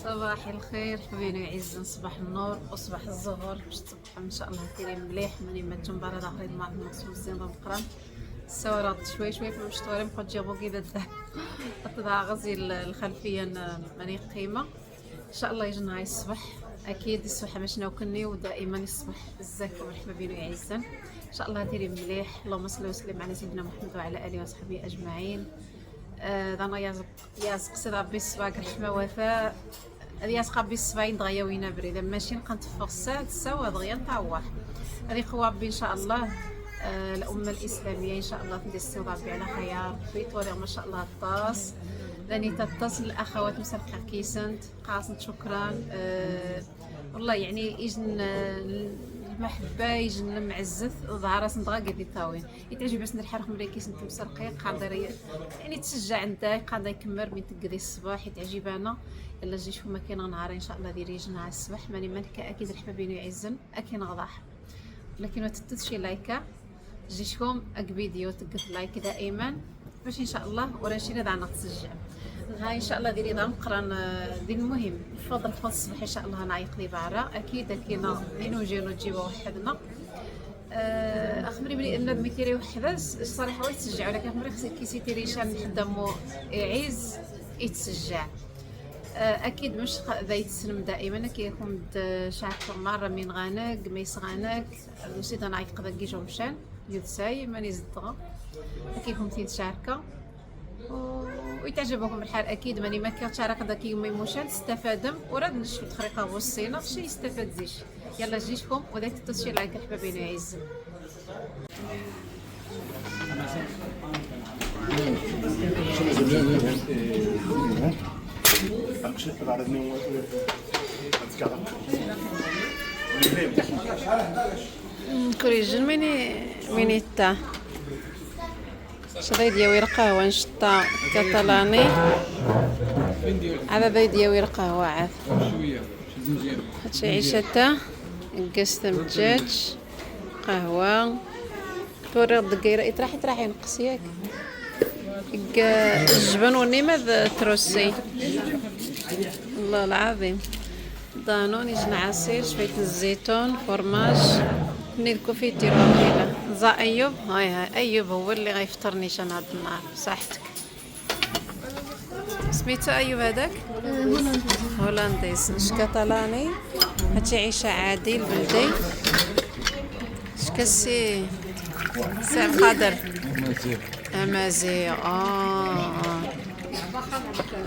صباح الخير حبيبي يعزن، صباح النور وصباح الزهور باش تصبحوا ان شاء الله كريم مليح. ماني ماتون برا داخلين مع المقصود زين بقران السوارات شوي شوي في المشطورين بقوا تجيبوا كذا تضع غزي الخلفيه ماني قيمه ان شاء الله يجينا هاي الصبح. اكيد الصبح باش ناكلني ودائما الصبح بزاف مرحبا بينو يعزن ان شاء الله كريم مليح. اللهم صل وسلم على سيدنا محمد وعلى اله وصحبه اجمعين. دانا يازق سيد ربي الصباق رحمه وفاء يازق ربي الصباين دغيا وينا بريده ماشي نبقى نتفق الساعه دغيا نطوح هذه قوى ربي ان شاء الله. الامه الاسلاميه ان شاء الله تدسي ربي على خيار في طريق ما شاء الله الطاس لاني تتصل الاخوات مسابقه كيسنت قاصد شكرا. والله يعني يجن المحبه يجن المعزث ظهر صندغه قد يطاوين يتعجب باش ندير حرق ملي كيسنت مسرقي قادر يعني تشجع عندك قادر يكمل من تقضي الصباح يتعجب انا الا جيت فما كاين نهار ان شاء الله ديري جنا على الصباح ماني مالك اكيد رحبه بينو يعزن اكيد غضاح لكن ما تتدشي لايكا جيشكم فيديو تقف لايك دائما باش ان شاء الله وراشي ندع نتسجع هاي ان شاء الله ديري دام قران دي المهم بفضل الصباح ان شاء الله نعيق لي بعرا اكيد كاينه لينو جينو تجيبو وحدنا. اخبري بلي ان ميتيري وحداش الصراحه هو يتسجع ولكن خبري خصك كيسي تيري شان خدامو يعيز يتسجع. اكيد مش ذا يتسلم دائما كيكون شعر مره من غانق ميس غانق نسيت انا عيق ذا كيجو مشان يدساي ماني زدغا كيكون تيتشاركه ويتعجبكم الحال اكيد ماني ما كيتشارك داك يوم يموشان تستفادم وراد نشوف الخريقه والصينه شي يستفاد زيش. يلا جيتكم وداك التسجيل عليك حبابين يعز كوريجن مينيتا شري دياوي القهوه نشطه كاتالاني هذا دياوي القهوه عاد هادشي عيشته قسم الدجاج قهوه توري الدقيره يطرح ينقص ياك الجبن والنماذ تروسي الله العظيم دانون يجن عصير شويه الزيتون فرماج نيد كوفيتي روحيله زا ايوب هاي ايوب هو اللي غيفطرني شان هاد النهار صحتك. سميتو ايوب هذاك هولنديز اش كاتالاني هادشي عيشه عادي البلدي شكسي سي القادر امازيغ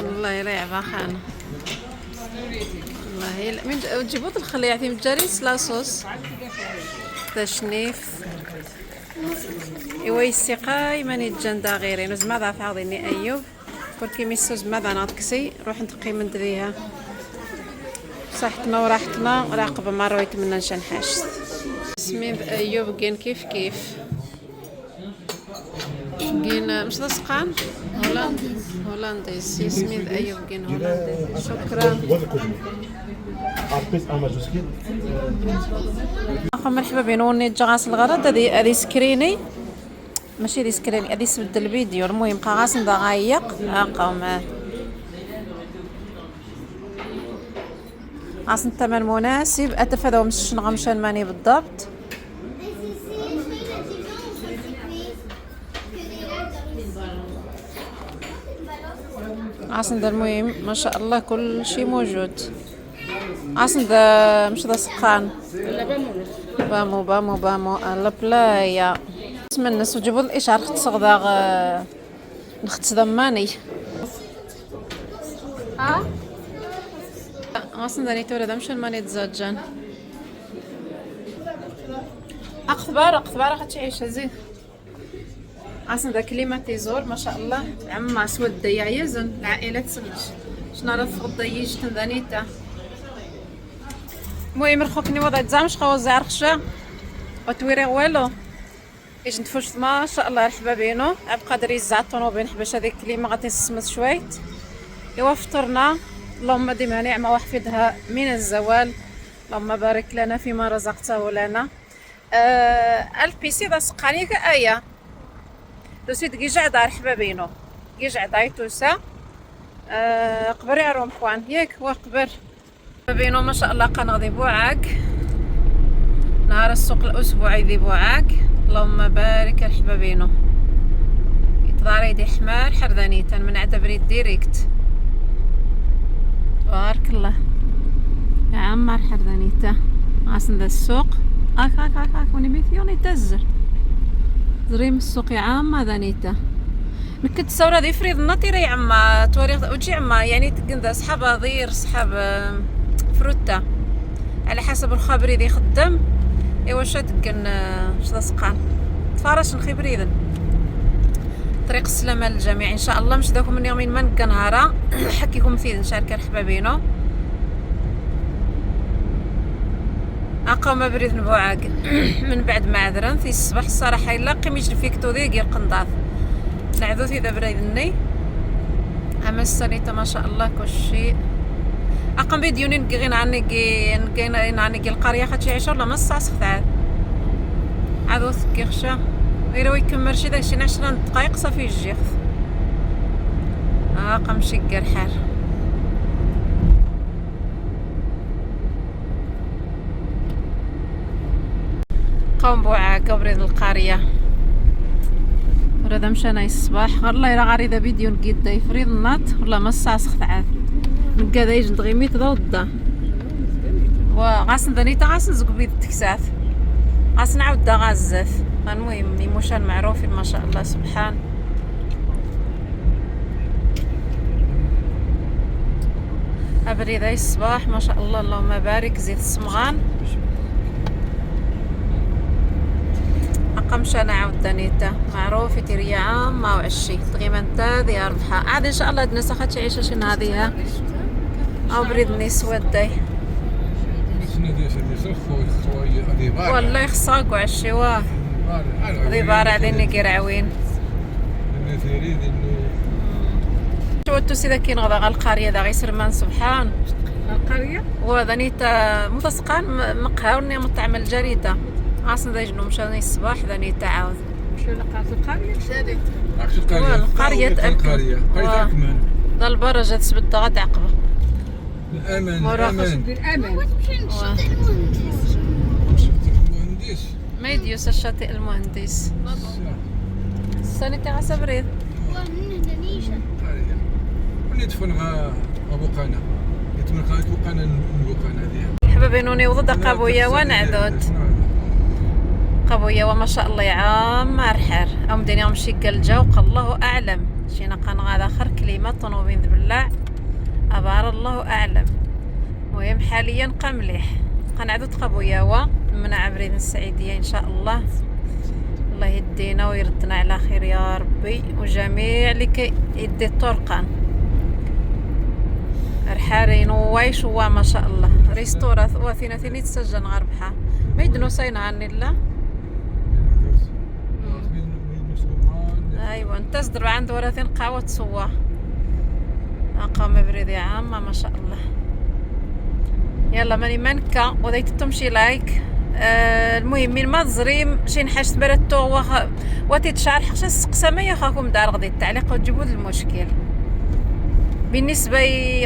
والله يلا عباخان والله من تجيبوا الخليه يعطي مجاريس لاصوص تشنيف ايوا السقاي ماني تجندا غيرين زعما ضعف عاوديني ايوب بركي ميسوز ماذا ناطكسي روح نتقي من دريها صحتنا وراحتنا راقب ما رويت منا نشنحاش اسمي بايوب كاين كيف كاين مش لصقان هولنديز اسمي بايوب كاين هولنديز شكرا. مرحبا بين وني جاغاس الغرض هذه سكريني ماشي دي سكريني هذه سبد الفيديو المهم قاغاس ندغايق هاقا قاس الثمن مناسب اتفادوا مش نغمشان ماني بالضبط عاصن المهم ما شاء الله كل شيء موجود عاصن مش ذا سقان بامو البلايا اسم الناس وجيبوا الاشعار ختصغ ذا نخت ضماني عاصن ذا نيتورا ذا مشان ماني تزاجان اخبار هاتشي عيشه زين عاصن ذا كليماتيزور ما شاء الله عما سود ضيع يزن العائله تسمش شنو راه ضيج تنذانيتا المهم رخوكني وضع تزامش خوز عرخشه وتويري والو ايش نتفوش ما شاء الله مرحبا بينو ابقى دري الزعطون وبين باش هذيك الكليمه غادي تسمس شويت ايوا فطرنا اللهم ديما نعمه وحفظها من الزوال اللهم بارك لنا فيما رزقته لنا. البيسي ذا سقانيك ايا دوسيت كيجعد مرحبا بينو كيجعد عيتوسا قبر يا رومبوان ياك هو قبر بينو ما شاء الله قنغ بوعاك نهار السوق الاسبوعي ذي بوعاك. اللهم بارك الحبابينو يتضاري دي حمار حرذانيتا من عتبري ديريكت تبارك الله يا عمار حرذانيتا غاسن ذا السوق هاك وني ميثيوني تزر زريم السوق يا عم ذانيتا نكد تصور هذه فريض النطيرة يا عما توريخ وجي عما يعني تقندا صحاب ضير صحاب فروتا على حسب الخبر ذي خدم ايوا شا تقن شدا سقان تفارش نخيبر اذن طريق السلامة للجميع ان شاء الله. مش ذاكم من يومين ما نهارا حكيكم فيه نشارك الحبابينو اقوم بريد نبوعاق من بعد معذرا في الصباح الصراحة الا قيم يجري فيك توذي غير قنضاض نعذو في ذا بريدني اما السنيته ما شاء الله كل شيء اقم فيديوني نقين عني القريه خاطشي 10 ولا نص ساعه ساعات عاد وثقي خشا غير يكمل شي داكشي 10 دقائق صافي يجي اقم شي قرحار قوم بوعاك بريد القريه هذا مشانا الصباح والله الا غير اذا فيديو نقيد يفريض الناط ولا ما الساعه ساعات نقا دايج ندغيميت ضوضه وغاسن ذنيتا غاسن زق بيد التكساث غاسن نعاود دا غازف. المهم يموشان معروفين ما شاء الله سبحان ابري ذا الصباح ما شاء الله اللهم بارك زيت الصمغان مشانا عاود دانيتا معروف تيريا عام ما وعشي تغيمنتا ذي أربحة عاد إن شاء الله دنسا خاتش عيشة شن هذيها أو بريد نسوة داي والله يخصاق وعشي واه ذي بارع ذي نقير عوين شوتو سيدا كين غضا القرية ذا غيسر من سبحان القرية وذنيتا متسقان مقهاوني متعمل جريدة عاصن ذا جنو مشاني الصباح ذاني تعاود مشو لقات القرية شادت القرية تأكل ذا البرجة تسبت غد عقبة الأمان ما يديوس الشاطئ المهندس السنة تاع سبريد ونيتفون غا أبو قانا يتمنى خايت وقانا نبو قانا ديال حبابي نوني وضد قابويا ونعذود قبوية وما شاء الله يا عام مرحر او مدينة مشي الجو الله اعلم شينا قان غادا اخر كلمة طنوبين بالله ابار الله اعلم. المهم حاليا قا مليح قنعدو قبوية من عبرين السعيدية ان شاء الله. الله يدينا ويردنا على خير يا ربي وجميع اللي كي يدي الطرقان رحارين ووايش ما شاء الله ريستورا وثينا ثيني تسجن غربحة ما يدنو ساينا عني الله. ايوه انتصدروا عند وراثين قهوة سوا قام بريد يا عم ما شاء الله. يلا ماني منكا وذيت تمشي لايك المهم من ما تزريم شي نحشت بردتو واتي تشعر حقش السقسامة يخاكم دار غدي التعليق وتجيبوا المشكل بالنسبة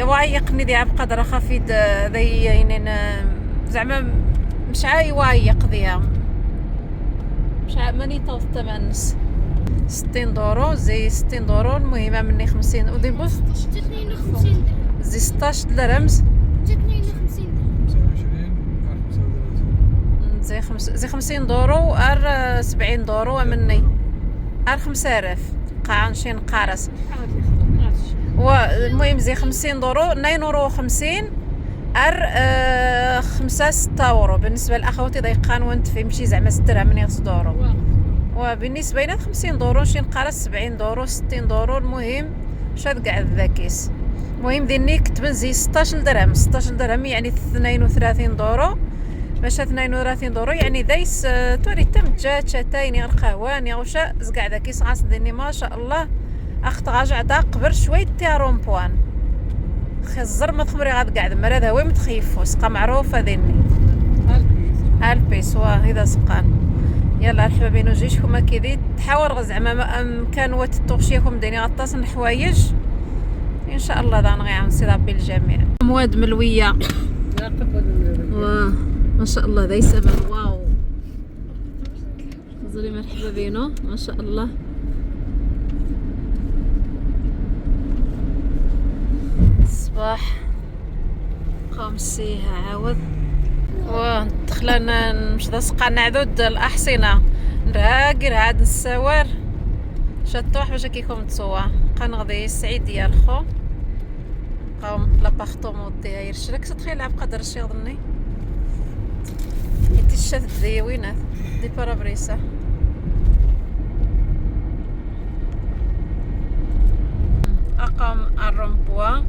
وايقني ذي عبقدر خفيد ذي يعني زعما مش عاي وايق ذيها مش ماني طوف تمنس 60 دورو زي 60 دورو المهمة مني 50 ودي بص 52 زي 16 درهمز 52 زي 50 دورو ار 70 دورو مني ار 5000 قاعن شين قارس والمهم زي 50 دورو 2 يورو 50 ار 5 6 اورو بالنسبة لأخوتي ضيقان وانت في مشي زعما 6 درهم من 6 دورو وبالنسبة لنا 50 دورو شي نقارس 70 دورو 60 دورو المهم شاد قاعد ذاكيس. المهم ذيني كتبن زي 16 درهم 16 درهم يعني 32 دورو باش 32 دورو يعني دايس توري تم جات شاتايني القهواني وشا زقع ذاكيس غاس ذيني ما شاء الله اخت غاجع دا قبر شوي تاع رومبوان خزر ما تخمري غاد قاعد مرا هذا وين متخيفو سقا معروفه ذيني البيس هذا سقان. يلا الحبابين وجيشكم اكيد تحاول زعما كان وات الطوشيكم ديني غطاس الحوايج ان شاء الله دا نغي نصي ربي الجميع. مواد ملويه واه ما شاء الله ذا يسبب واو. زري مرحبا بينو ما شاء الله. الصباح قامسيها عاود ودخلنا مش دسقا نعدود الاحصنه نراقر عاد نساور شطوح باش كيكون تصوا قنغضي السعيد ديال خو قام لابارتومون ديالي يرشلك تخيل لعب قدر الشي ظني انت الشات دي وينات دي بارابريسا اقام الرومبوا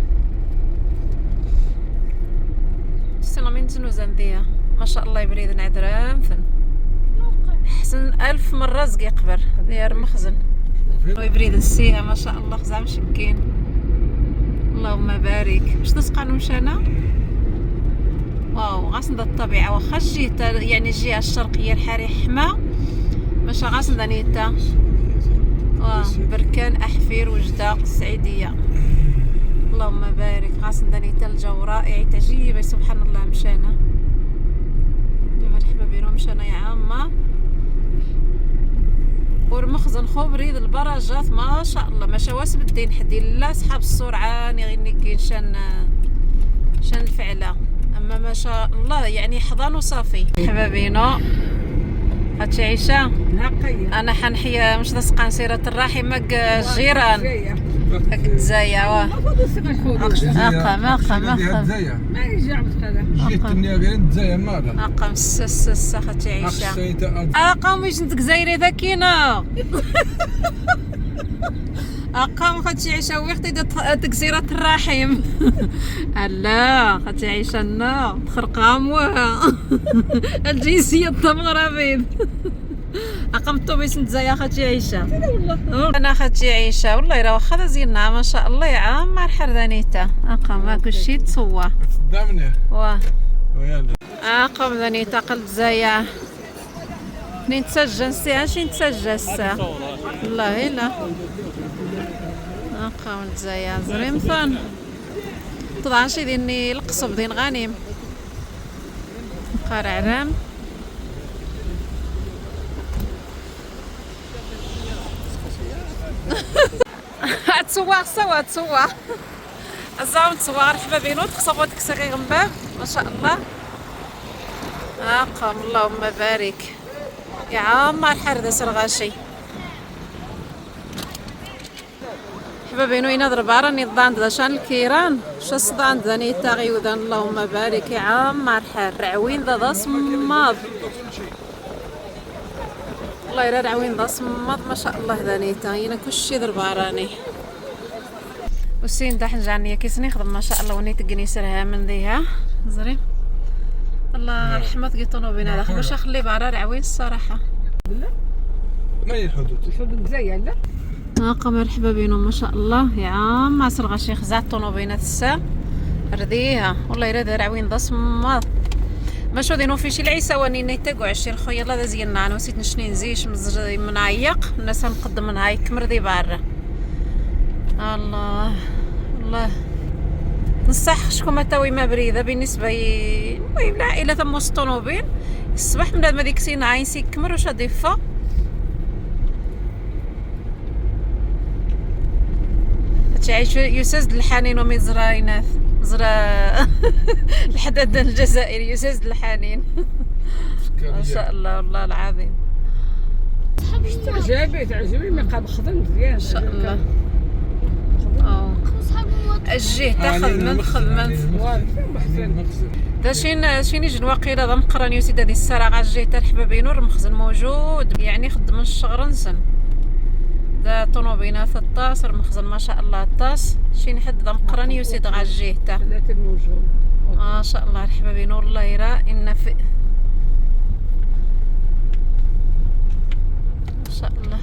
سنة من تنوزان ديها ما شاء الله يبريد نعذران فن حسن 1000 مرة زقي قبر ديال المخزن ويبريد نسيها ما شاء الله خزام شكين اللهم بارك باش تسقى مشانا واو غاسن دا الطبيعة واخا الجهة يعني الجهة الشرقية الحري حما ماشا غاسن دا نيتا واه بركان أحفير وجدة السعيدية اللهم بارك غاسن دا نيتا الجو رائع تجيبي سبحان الله مشانا مرحبا بينهم مشانا يا عامة والمخزن خو بريد البراجات ما شاء الله ما شواس بالدين حدي لا سحاب السرعة نغني شان الفعلة اما ما شاء الله يعني حضان وصافي. حبابينو هاتشي عيشة انا حنحيا مش دسقان سيرة الراحمة الجيران الجزايا واه اقام ما يرجع بتخلى جيت النياغين الجزايا ماذا اقام السس هاتشي عيشة اقام واش انت جزائري ذاكينا اقام خاتي عيشه وقتي تكسيره الرحم لا خاتي عيشه نا تخرقام الجنسيه المغربيه اقام الطوبيس نتزايا خاتي عيشه والله انا خاتي عيشه والله راه واخا زينا ما شاء الله يا عامر حردانيتا اقام هاك الشيء تصوا قدامنا واه ويلا اقام ذانيتا قلب زايا منين تسجل سي شي نتسجل الساعه والله لا اقام الجزايا زريمثان طبعا شي ديني القصب دين غانم قارع عرام تسوق سوا تسوق الزعم تسوق مرحبا بينو تقصبوا تكسري غنباب ما شاء الله اقام اللهم بارك يا عمر حرد سرغاشي حبابينو ينظر باراني ضان دا شان الكيران شاس ضان داني تاغي وذان اللهم بارك يا عمر حر رعوين دا صماد الله يرى رعوين دا صماد ما شاء الله داني تاغينا كلشي درباراني وسين دا حنجانية كيسني خدم ما شاء الله وني تقني سرها من ذيها زري الله يرحمه تقيطونو بينا داخل باش اخلي بعرا رعوين الصراحة ما هي الحدود زي لا مرحبا بينهم ما شاء الله يا عم عصر غشيخ زعتونو بينات السا رديها والله يرد رعوين ضا صماد ما شو دينو في شي العيسى واني نيتاقو عشي الخويا الله دا زينا انا نسيت نشني نزيش منعيق الناس نقدم من هايك مرضي بارا الله الله نصح شكون تاوي ما بريده بالنسبه المهم العائله تم الطوموبيل الصباح من ما ديك سينا عين سيكمر واش ضيفه تعيش يسزد الحنين ومن زراينات زرا الحداد الجزائري يسزد الحنين ما شاء الله والله العظيم تعجبي ما قام خدم مزيان ما شاء الله الجيه تاخذ من دا شين يجي الوقيله دا مقران يوسيد هذه السرعه غا الجيه تاع الحبابين المخزن موجود يعني خدم الشغر نسن دا طونوبينات الطاس المخزن ما شاء الله الطاس شين حد دا مقران يوسيد غا الجيه تاع ما شاء الله الحبابين والله يرى ان في ما شاء الله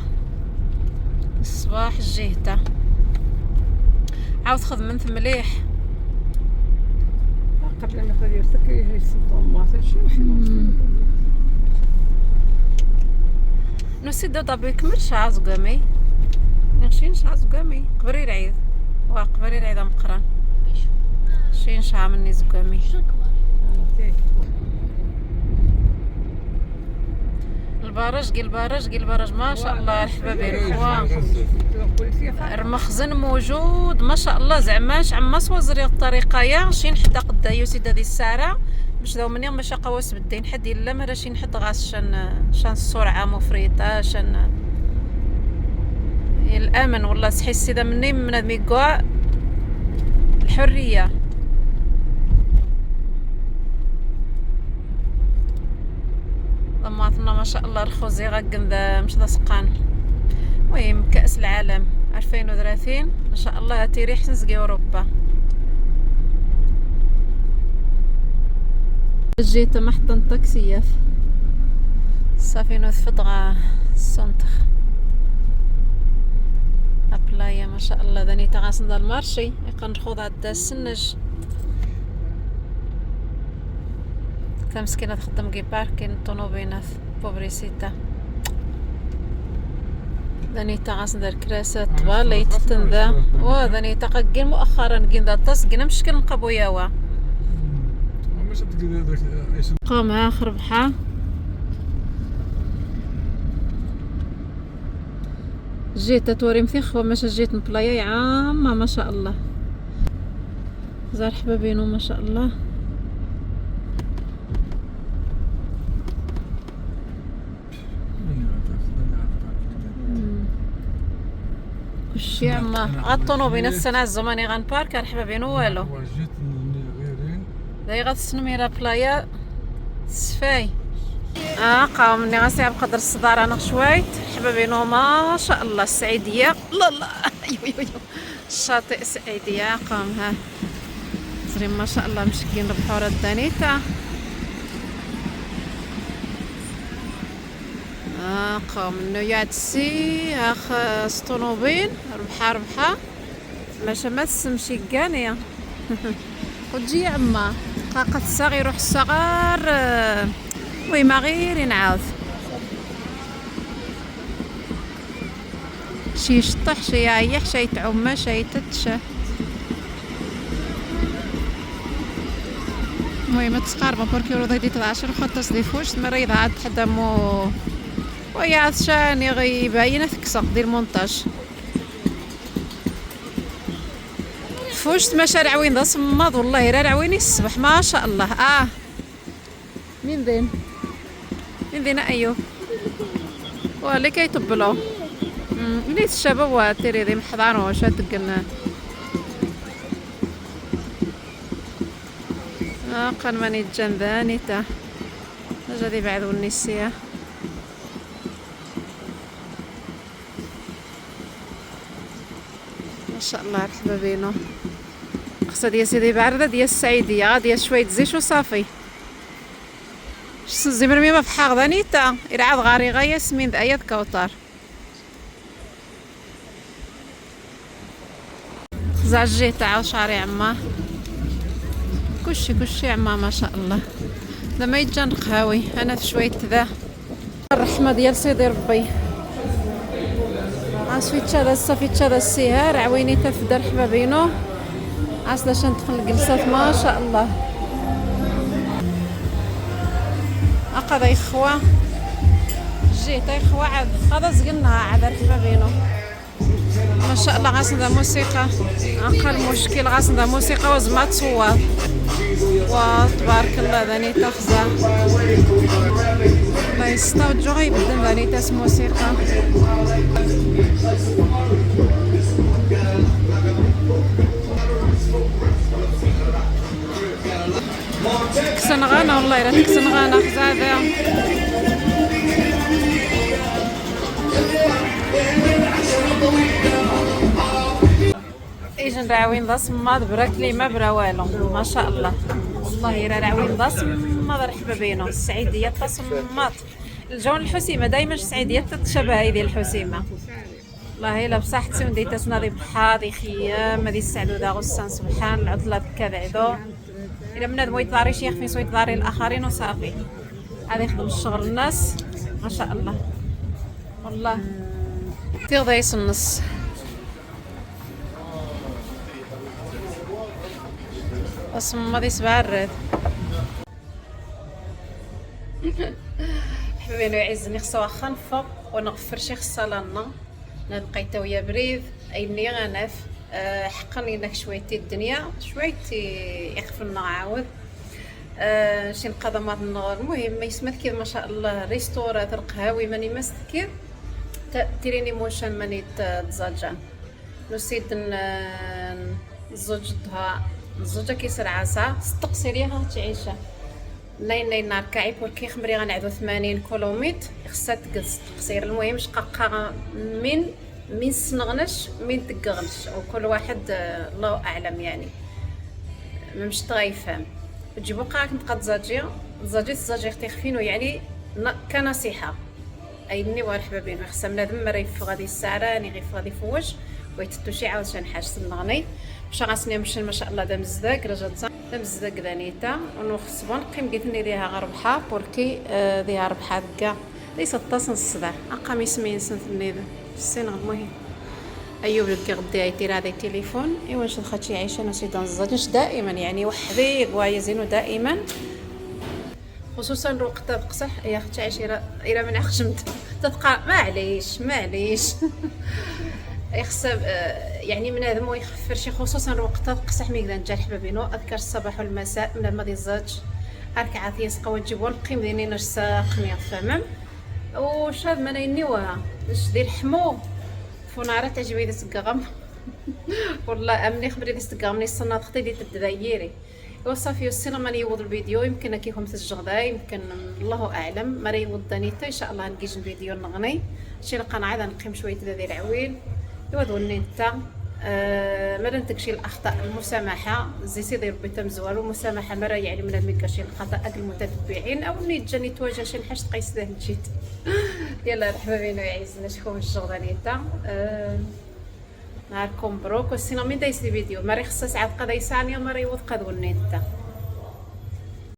الصباح الجيه تاع عاود خذ من مليح قبل ما تدير سكري هي الطوماط شي نسيت دا بيكمل شعاز قامي نغشين شعاز قامي قبري العيد وقبري العيد مقران شين شعا مني زقامي البرج ما شاء الله الحبابين المخزن موجود ما شاء الله زعماش عما صوزري الطريقه يا شين حدا قدا يوسيد هذه الساعه باش داو مني باش قواس بدين حد الا ما راه شين حد غاس شان السرعه مفرطه شان الامن والله صحي السيده مني من هاد ميكوا الحريه ضماتنا ما شاء الله رخوزي غاكن ذا مش ذا سقان. المهم كأس العالم 2030 ان شاء الله تيريح نزقي اوروبا. جيت محطة تاكسيات صافي نوثفطغا السنتخ ابلايا ما شاء الله ذاني تغاسن ذا المارشي يقن رخوض عدا السنج مسكينة تخدم كي باركين طونوبينات بوبريسيتا ذاني تغاسن ذا الكراسات طوالي تتنذا وذاني تقاقين مؤخرا كين ذا تصقنا مشكل نقبو ياوا قام اخر بحا جيت توري مثيخ وماش جيت نبلايا عامة ما شاء الله زار حبابينو ما شاء الله كلشي عما غطونوبينات السنة الزماني غنبارك حبابينو والو داي غتسنميرا بلايا سفاي قاو مني غنسيب قدر الصدارة انا شويت حبابينو ما شاء الله السعيدية لا يو الشاطئ السعيدية قام ها زرين ما شاء الله مشكين ربحورة الدانيتا قاو منو يعدسي اخ سطونوبين ربحة ماشا ما تسمشي كانية وتجي يا عما قاقة الصغير يروح الصغار ويما غير ينعاود شي يشطح شي يعيح شي يتعمى شي يتتشه المهم تسقاربه بوركيرو ضيدي 13 خط تصديفوش مريض عاد حدا مو ويا شاني غيباينه تكسق دير مونتاج فوشت مشارع وين ذا صماد والله راه عويني الصبح ما شاء الله مين ذين ايوه واللي كيطبلو نيت الشباب واتيري ذي محضان واش تقلنا قال ماني جنباني تا جادي بعد والنسيه ما شاء الله الحبابينو قصه ديال سيدي باردة ديال السعيديه غادي شويه زيت وصافي شسن مرمي ما فحاغ ذانيتا يرعاد غاري غايا سمين ذا اياد كوطار زعجي تاع شعري عما كلشي عما ما شاء الله لما يتجان قهاوي انا في شويه ذا الرحمه ديال سيدي ربي عصفيت هذا الصفيت هذا السهار عويني تفدر حبابينو عسلا شندخل الجلسات ما شاء الله هذا يخوا جيت يخوا عاد هذا زقناها عاد حبابينو ما شاء الله غاسن ذا موسيقى اقل مشكل غاسن ذا موسيقى وزما تصوات وتبارك الله ذاني تخزا الله يستوجو غيبدل ذاني تاس موسيقى تكسن غانا والله راه تكسن غانا خزاده ايجن راعوين ذا صماد براكلي ما برا والو ما شاء الله والله راه راعوين ذا صماد رحبابينو السعيديه تصمات الجون الحسيمه دائما السعيديه تتشبه هذه الحسيمه والله الا بصح تسون دي تسناضي بحاضي خيام هذه السعدو ذا غسان سبحان العطله كذعدو الا بنادم ويتضاري شي يخفي سويت ضاري الاخرين وصافي هذا يخدم الشغل الناس ما شاء الله والله تيغدا يصنص اسم ماضي 7 الراد. حبيبي يعزني خصو واخا نفوق ونغفر شي خصالنا نبقى تويا بريد ايني غنف. حقا ليناك شويتي الدنيا شويتي يخفلنا عاود. شي نقضى مع النهار. المهم ما يسمى كيف ما شاء الله ريستورات القهاوي ماني مستكير تيريني موشن ماني تزاجان نسيت نزوجتها نزوجها كيسر عاسا استقصيريها تعيشها ناين ناركاعي بوركي خمري غنعدو 80 كيلومتر خصها تقص تقصير. المهم شقاقه من سنغنش من تقغنش وكل واحد الله اعلم يعني مش طايفهم. تجيبو قاعك نتقد زاجي اختي خفينو يعني كنصيحه ايني وارحبا بين خصها بنادم مرا يف غادي السعراني غير غادي يفوج ويتتو شي عاود شان حاجه سنغني باش غاسني مشى ما شاء الله دا مزداك رجعت دا مزداك دانيتا ونخصبون قيم قلتني ليها غربحه بوركي ديها ربحه كاع ليس الطاسن الصداع قميص مين سنتني السين المهم ايوب لك غدي يدير هذا التليفون ايوا شد خاتي عايشه انا سيدان الزاجش دائما يعني وحدي وايزينو دائما خصوصا الوقت بقصح يا اختي عايشه الى من عخشمت تتقى معليش يخسب يعني من هذا مو يخفر شي خصوصا الوقت قصح ميقدر نجا حبابينو اذكر الصباح والمساء من الماضي الزاج هاك عاطيه سقاو نجيبو القيم ديالي ناش ساقني فهمم وشاد ما نينيوها نش دير حمو فنارة تعجبني تسقغم والله امني خبري تسقغمني الصناد اختي دي تدايري وصافي السينما يوض الفيديو يمكن كيفهم تسجغدا يمكن الله اعلم ما يوض دانيتا ان شاء الله نجيج الفيديو نغني شي القناعه اذا نقيم شويه ديال العويل يوضوني نتا مرة تكشي الاخطاء المسامحه زي سيدي ربي تمزوال ومسامحه مرة يعني من الميكاشي الخطا المتتبعين او ني جاني تواجه شي حاجه تقيس له جيت يلا حبايبي يعيزنا شكون الشغل نيتا نهاركم مبروك والسينما من دايس الفيديو مري خصها ساعات قضاي ساعه مري يوض قد ونيتا